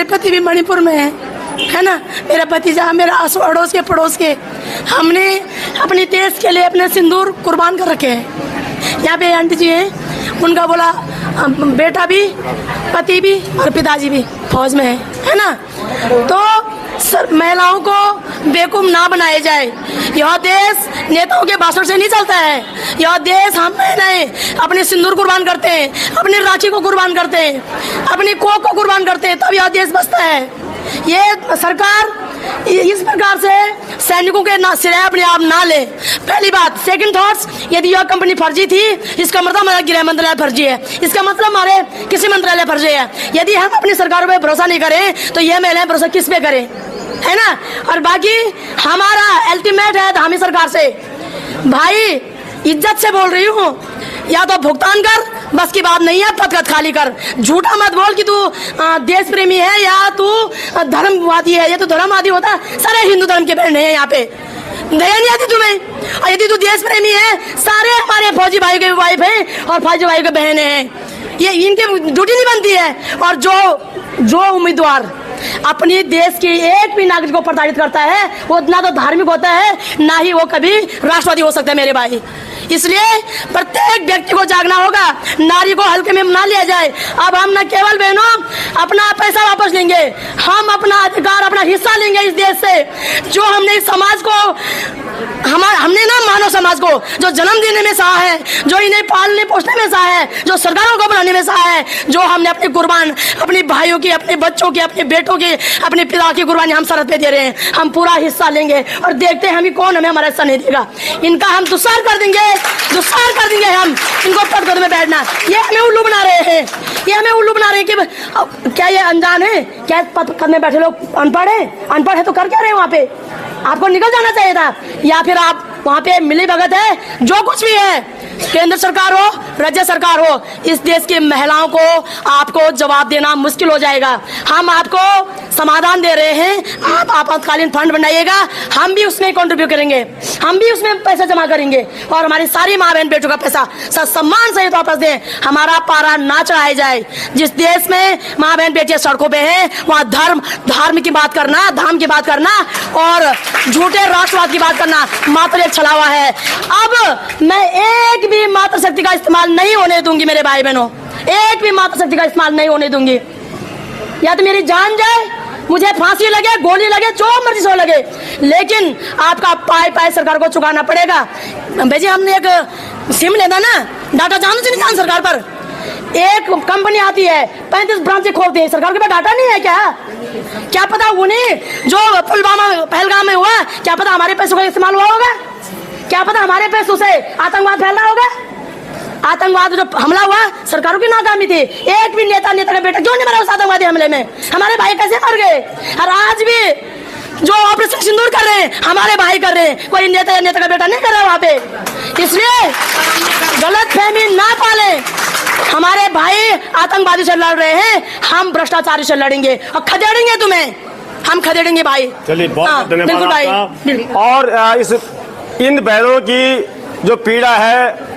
पति भी मणिपुर में है ना, मेरा भतीजा, मेरा अड़ोस के पड़ोस के, हमने अपने देश के लिए अपने सिंदूर कुर्बान कर रखे हैं। यहाँ पे आंटी जी हैं, उनका बोला बेटा भी, पति भी और पिताजी भी फौज में है ना। तो महिलाओं को बेवकूफ ना बनाया जाए। यह देश नेताओं के भाषण से नहीं चलता है। यह देश हम नहीं, अपने सिंदूर कुर्बान करते हैं, अपनी राखी को कुर्बान करते हैं, अपनी कोक को कुर्बान करते हैं, तब यह देश बचता है। ये सरकार इस प्रकार से सैनिकों के ना सिरे अपने आप ना ले, पहली बात। सेकंड थॉट्स, यदि यह कंपनी फर्जी थी, इसका मतलब हमारा गृह मंत्रालय फर्जी है, इसका मतलब हमारे किसी मंत्रालय फर्जी है। यदि हम अपनी सरकार पे भरोसा नहीं करें तो ये महिलाएं भरोसा किस पे करें, है ना। और बाकी हमारा अल्टीमेट है धामी सरकार से, भाई इज्जत से बोल रही हूँ, या तो भुगतान कर, बस की बात नहीं है, पद खाली कर। झूठा मत बोल कि तू देश प्रेमी है या तू धर्मवादी है। ये तो धर्मवादी होता है, सारे हिंदू धर्म के बहन है यहाँ पे, दया नहीं आती तुम्हें। और यदि तू देश प्रेमी है, सारे हमारे फौजी भाई के वाइफ हैं और फौजी भाई के बहन हैं, ये इनके ड्यूटी नहीं बनती है। और जो उम्मीदवार अपनी देश की एक भी नागरिक को प्रताड़ित करता है, वो ना तो धार्मिक होता है, ना ही वो कभी राष्ट्रवादी हो सकता है मेरे भाई। इसलिए प्रत्येक व्यक्ति को जागना होगा, नारी को हल्के में ना लिया जाए। अब हम न केवल बहनों अपना पैसा वापस लेंगे, हम अपना अधिकार, अपना हिस्सा लेंगे इस देश से। जो हमने इस समाज को, हमने ना मानव समाज को जो जन्म देने में सहा है, जो इन्हें पालने पोषने में सहा है, जो सरकारों को बनाने में सहा है, जो हमने अपने कुर्बान, अपने भाइयों की, अपने बच्चों की, अपने बेटों की, अपने पिता की कुर्बानी हम सरहद पे दे रहे हैं। हम पूरा हिस्सा लेंगे और देखते हैं कौन हमें हमारा हिस्सा नहीं देगा। इनका हम दुस्सार कर देंगे हम इनको पद में बैठना। ये हमें उल्लू बना रहे हैं, ये हमें उल्लू बना रहे हैं कि क्या ये अनजान है, क्या पद में बैठे लोग अनपढ़ है तो कर क्या रहे हैं वहाँ पे। आपको निकल जाना चाहिए था, या फिर आप वहाँ पे मिली भगत है, जो कुछ भी है, केंद्र सरकार हो, राज्य सरकार हो, इस देश की महिलाओं को आपको जवाब देना मुश्किल हो जाएगा। हम आपको समाधान दे रहे हैं, आप आपातकालीन फंड बनाइएगा, हम भी उसमें कंट्रीब्यूट करेंगे, हम भी उसमें पैसा जमा करेंगे और हमारी सारी माँ बहन बेटों का पैसा सम्मान सहित वापस दें। हमारा पारा ना चढ़ाया जाए। जिस देश में माँ बहन बेटियां सड़कों पे हैं, वहाँ धर्म की बात करना, धाम की बात करना और झूठे राष्ट्रवाद की बात करना मात्र एक छलावा है। अब मैं एक भी मातृ शक्ति का इस्तेमाल नहीं होने दूंगी मेरे भाई बहनों, एक भी मातृ शक्ति का इस्तेमाल नहीं होने दूंगी। या तो मेरी जान जाए, मुझे फांसी लगे, गोली लगे, जो मर्जी सो लगे, लेकिन आपका पाए सरकार को चुकाना पड़ेगा। भैया हमने एक सिम लेना ना, डाटा जानो से नहीं जान सरकार पर। एक कंपनी आती है, 35 ब्रांचें खोलती है, सरकार के पास डाटा नहीं है क्या पता उन्हें जो पुलवामा पहलगाम में हुआ, क्या पता हमारे पैसों का इस्तेमाल हुआ होगा, क्या पता हमारे पैसों से आतंकवाद फैल रहा होगा। आतंकवाद जो हमला हुआ, सरकारों की नाकामी थी। एक भी नेता का बेटा क्यों नहीं मरा उस आतंकवादी हमले में, हमारे भाई कैसे मर गए। और आज भी जो ऑपरेशन सिंदूर कर रहे हैं, हमारे भाई कर रहे हैं, कोई नेता का बेटा नहीं कर रहा वहां पे। इसलिए गलतफहमी ना पालें, हमारे भाई आतंकवादी से लड़ रहे हैं, हम भ्रष्टाचारी से लड़ेंगे और खदेड़ेंगे तुम्हें, हम खदेड़ेंगे भाई। चलिए, बहुत धन्यवाद आपका। और इन बहनों की जो पीड़ा है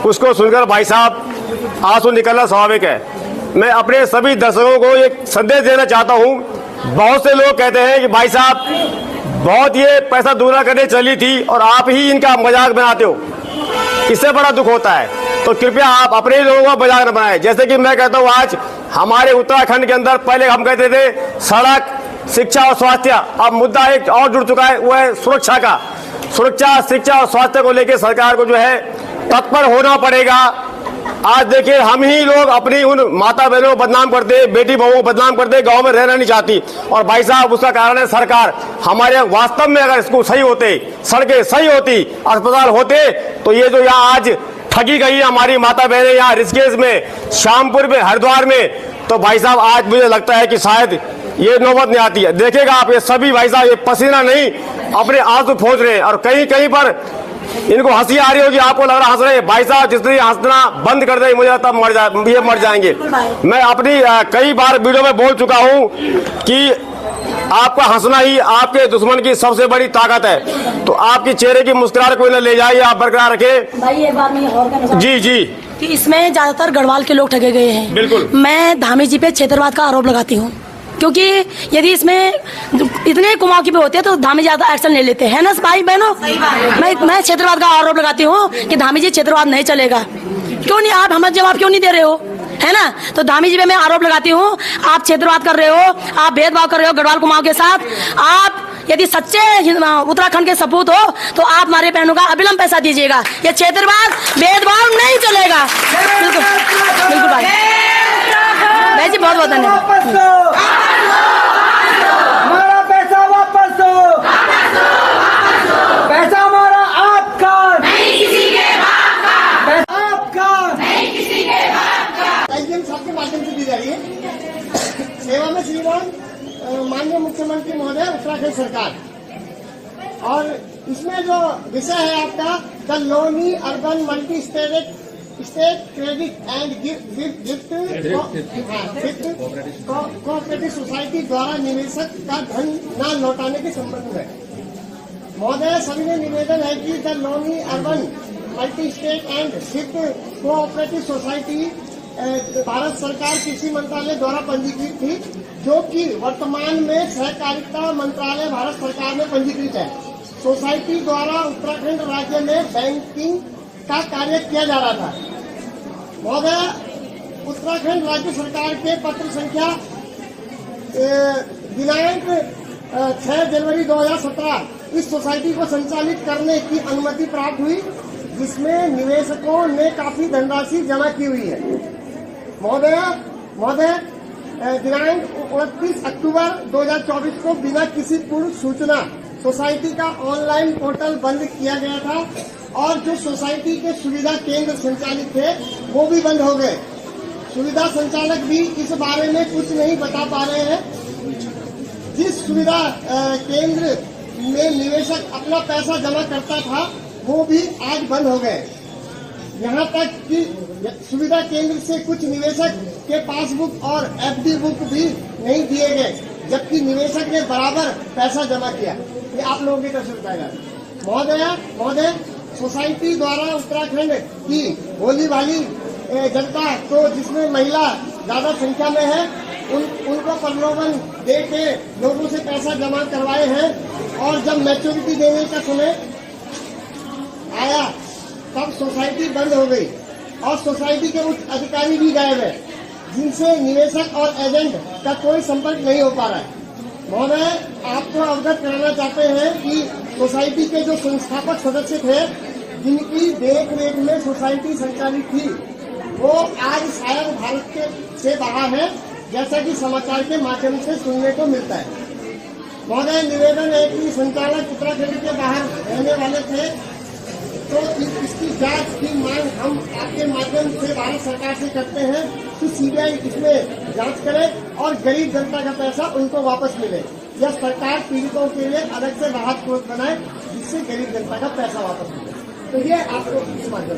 उसको सुनकर भाई साहब आंसू निकलना स्वाभाविक है। मैं अपने सभी दर्शकों को एक संदेश देना चाहता हूँ। बहुत से लोग कहते हैं कि भाई साहब बहुत ये पैसा दूना करने चली थी और आप ही इनका मजाक बनाते हो, इससे बड़ा दुख होता है। तो कृपया आप अपने ही लोगों का मजाक न बनाएं। जैसे कि मैं कहता हूँ, आज हमारे उत्तराखंड के अंदर पहले हम कहते थे सड़क, शिक्षा और स्वास्थ्य, अब मुद्दा एक और जुड़ चुका है, वो है सुरक्षा का। सुरक्षा, शिक्षा और स्वास्थ्य को लेकर सरकार को जो है तत्पर होना पड़ेगा। आज देखिए, हम ही लोग अपनी उन माता बहनों को बदनाम करते, बेटी बहुओं को बदनाम करते, गांव में रहना नहीं चाहती। और भाई साहब उसका कारण है सरकार। हमारे वास्तव में अगर स्कूल सही होते, सड़कें सही होती, अस्पताल होते, तो ये जो यहाँ आज ठगी गई हमारी माता बहनें यहाँ ऋषिकेश में, श्यामपुर में, हरिद्वार में, तो भाई साहब आज मुझे लगता है कि शायद ये नौबत नहीं आती है। देखिएगा आप, ये सभी भाई साहब ये पसीना नहीं अपने आंसू पोंछ रहे हैं और कहीं कहीं पर इनको हंसी आ रही होगी, आपको लग रहा हंस रहे हैं। भाई साहब जिस दिन हंसना बंद कर दे, मुझे तब मर जाएंगे। मैं अपनी कई बार वीडियो में बोल चुका हूँ कि आपका हंसना ही आपके दुश्मन की सबसे बड़ी ताकत है। तो आपकी चेहरे की मुस्कुराहट कोई न ले जाए, आप बरकरार रखें। भाई एक बात मैं और कहना जी कि इसमें ज्यादातर गढ़वाल के लोग ठगे गए हैं। बिल्कुल। मैं धामी जी पे क्षेत्रवाद का आरोप लगाती हूँ, क्योंकि यदि इसमें इतने कुमाऊं की भी होते हैं तो धामी ज्यादा एक्शन ले लेते हैं ना भाई बहनों। मैं क्षेत्रवाद का आरोप लगाती हूँ कि धामी जी क्षेत्रवाद नहीं चलेगा। क्यों नहीं, आप हमें जवाब क्यों नहीं दे रहे हो, है ना। तो धामी जी पे मैं आरोप लगाती हूँ, आप क्षेत्रवाद कर रहे हो, आप भेदभाव कर रहे हो गढ़वाल कुमाऊं के साथ। आप यदि सच्चे उत्तराखंड के सपूत हो तो आप हमारे बहनों का अविलंब पैसा दीजिएगा। ये क्षेत्रवाद भेदभाव नहीं चलेगा। बिल्कुल बिल्कुल भाई जी, बहुत बहुत धन्यवाद। हमारा पैसा वापस दो, पैसा हमारा आपका नहीं, किसी के बाप का, आपका नहीं, किसी के बाप का। सबके माध्यम से दी जा रही है। सेवा में श्रीमान माननीय मुख्यमंत्री महोदय उत्तराखंड सरकार, और इसमें जो विषय है आपका the Loni urban multi state credit and gift cooperative society द्वारा निवेशक का धन न लौटाने के संबंध में महोदय सभी ने निवेदन है कि the Loni urban multi state and gift cooperative society Bharat सरकार कृषि मंत्रालय द्वारा पंजीकृत थी, जो कि वर्तमान में सहकारिता मंत्रालय भारत सरकार में पंजीकृत है। सोसाइटी द्वारा उत्तराखंड राज्य में बैंकिंग का कार्य किया जा रहा था। महोदय उत्तराखंड राज्य सरकार के पत्र संख्या दिनांक 6 जनवरी 2017 इस सोसाइटी को संचालित करने की अनुमति प्राप्त हुई, जिसमें निवेशकों ने काफी धनराशि जमा की हुई है। महोदय दिनांक 29 अक्टूबर 2024 को बिना किसी पूर्व सूचना सोसाइटी का ऑनलाइन पोर्टल बंद किया गया था, और जो सोसाइटी के सुविधा केंद्र संचालित थे वो भी बंद हो गए। सुविधा संचालक भी इस बारे में कुछ नहीं बता पा रहे हैं। जिस सुविधा केंद्र में निवेशक अपना पैसा जमा करता था वो भी आज बंद हो गए। यहाँ तक कि सुविधा केंद्र से कुछ निवेशक के पासबुक और एफडी बुक भी नहीं दिए गए, जबकि निवेशक ने बराबर पैसा जमा किया। ये आप लोगों की तरफ से बताया महोदय सोसाइटी द्वारा उत्तराखंड की भोली भाली जनता को, जिसमें महिला ज्यादा संख्या में है, उनको प्रलोभन दे के लोगों से पैसा जमा करवाए हैं, और जब मैच्योरिटी देने का समय आया तब सोसाइटी बंद हो गई और सोसाइटी के उच्च अधिकारी भी गायब है, जिनसे निवेशक और एजेंट का कोई संपर्क नहीं हो पा रहा है। महोदय आपको अवगत कराना चाहते हैं कि सोसाइटी के जो संस्थापक सदस्य थे, जिनकी देख रेख में सोसाइटी संचालित थी, वो आज शायद भारत से बाहर है, जैसा कि समाचार के माध्यम से सुनने को मिलता है। महोदय निवेदन है कि संचालक उत्तराखंड के बाहर रहने वाले थे, तो इसकी जांच की मांग हम आपके माध्यम से भारत सरकार से करते हैं कि सीबीआई इसमें जांच करे और गरीब जनता का पैसा उनको वापस मिले, या सरकार पीड़ितों के लिए अलग से राहत कोष बनाए जिससे गरीब जनता का पैसा वापस मिले। तो ये आपको इस माध्यम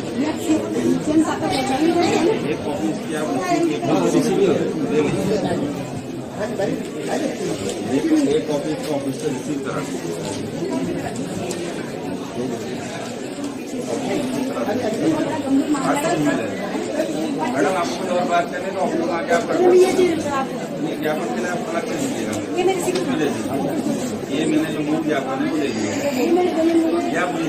मैडम आपको और बात करने तो ऑफिस में आके आप ज्ञापन के लिए आपको लग लीजिएगा। ये मैंने जो मूव ज्ञापन है वो ले लीजिए, या मुझे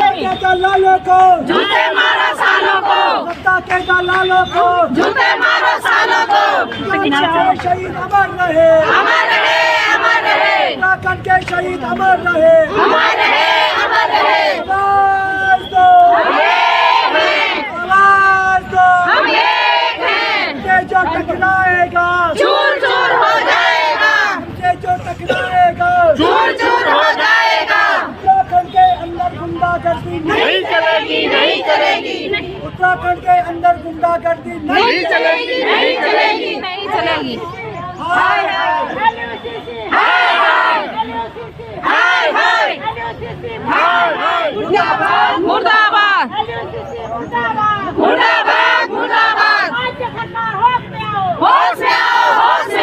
थैंक के दलालों को जूते मारो सालों को, सत्ता के दलालों को जूते मारो सालों को। शहीद अमर रहे, अमर रहे, अमर रहे, उत्तराखंड के शहीद अमर रहे, अमर रहे, अमर रहे। आवाज दो, हम एक हैं, आवाज दो, हम एक हैं। ये जो टकराएगा चूर चूर हो जाएगा, ये जो टकराएगा चूर चूर हो जाएगा। उत्तराखंड के अंदर गुंडागर्दी नहीं चलेगी, नहीं चलेगी, उत्तराखंड के अंदर गुंडागर्दी नहीं चलेगी, नहीं चलेगी, नहीं चलेगी। हाय हाय हाय हाय हाय हाय, मुर्दाबाद मुर्दाबाद मुर्दाबाद मुर्दाबाद। होश में आओ, होश में आओ, होश में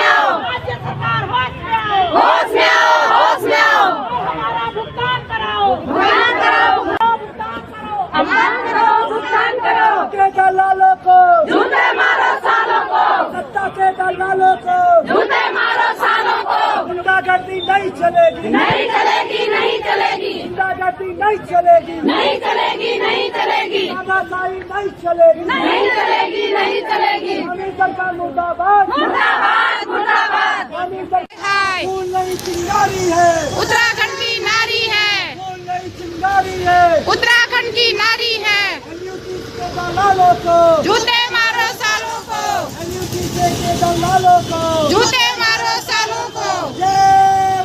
दलालों को, जूते मारो सालों को, गुंडागर्दी नहीं चलेगी, नहीं चलेगी, नहीं चलेगी, गुंडागर्दी नहीं चलेगी, नहीं चलेगी, नहीं चलेगी, तानाशाही नहीं चलेगी, नहीं चलेगी, नहीं चलेगी। मोदी सरकार मुर्दाबाद, मुर्दाबाद, मुर्दाबाद। मोदी सरकार हाय, फूल नहीं चिंगारी है, उत्तराखंड की नारी है, फूल नहीं चिंगारी है, उत्तराखंड की नारी है। एनयूटी के दलालों को, जूते मारो सालों को, एनयूटी के दलालों को, जूते मारो सालों को। जय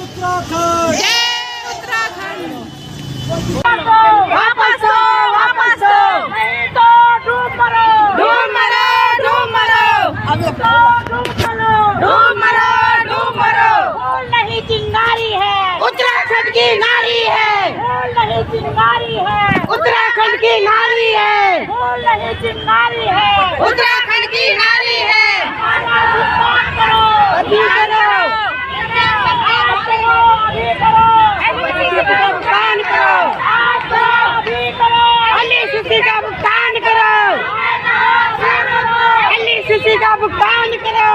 उत्तराखंड, जय उत्तराखंड। वापस दो, वापस दो, नहीं तो डूब मरो, डूब मरो, डूब मरो, डूब मरो, डूब मरो, डूब मरो। फूल नहीं चिंगारी है, उत्तराखंड की नारी है। फूल नहीं चिंगारी है, उत्तराखंड की नारी है। फूल नहीं चिंगारी है, उत्तराखंड की नारी है। भुगतान करो, अभी करो, अभी करो, भुगतान करो, अभी करो, एनयूटी का भुगतान करो, एनयूटी का भुगतान करो।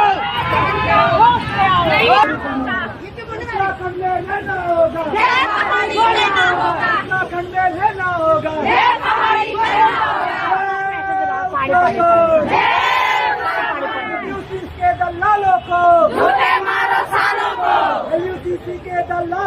उत्तराखंड में रहना होगा, उत्तराखंड में रहना होगा, एनयूटी के दलालों को, जूते मारो सालों को, एनयूटी के दलालों